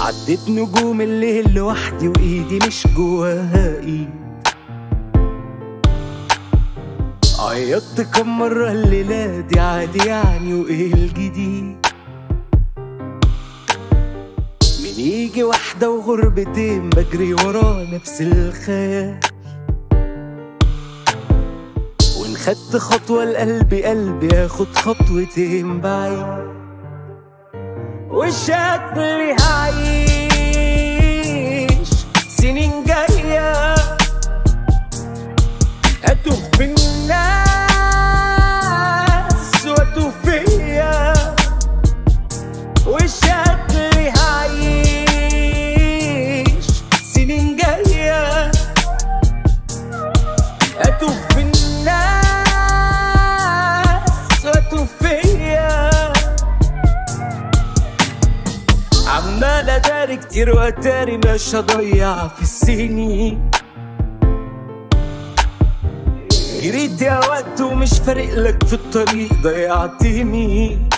عديت نجوم الليل لوحدي وايدي مش جواها ايد. عيطت كم مرة الليلة دي عادي يعني وايه الجديد. من يجي واحدة وغربتين بجري ورا نفس الخيال. وان خدت خطوة لقلبي قلبي ياخد خطوتين بعيد. وشكلي هعيش سنين جاية أتوه في الناس وأتوه فيا. وشكلي هعيش سنين جاية أتوه في الناس وأتوه فيا. عمال اداري كتير واتاري مش هضيع في السنين. جريت يا وقت ومش فارق لك في الطريق ضيعتني.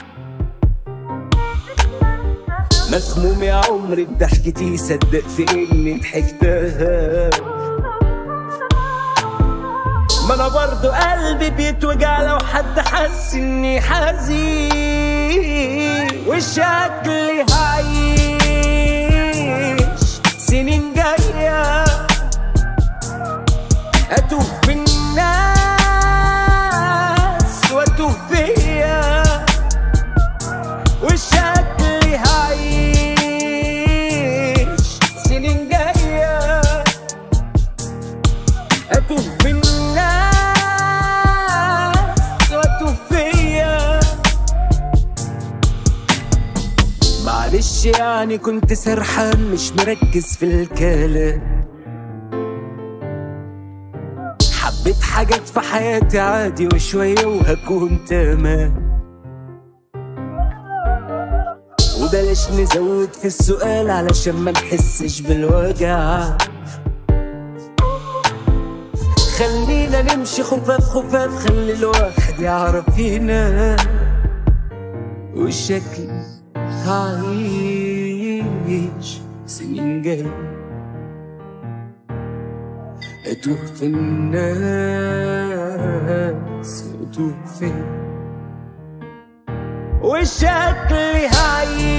مخموم يا عمري بضحكتي صدقت اني ضحكتها. ما انا برضو قلبي بيتوجع لو حد حس اني حزين. وشكلي هعيش سنين جاية أتوه في الناس وأتوه فيا. وشكلي هعيش سنين جاية أتوه في الناس وأتوه فيا. معلش يعني كنت سرحان مش مركز في الكلام. حبيت حاجات في حياتي عادي وشوية وهكون تمام. وبلاش نزود في السؤال علشان ما نحسش بالوجع. خلينا نمشي خفاف خفاف خلي الواحد يعرف ينام. وشكلي هعيش سنين جاية أتوه في الناس وأتوه فيا. وشكلي هعيش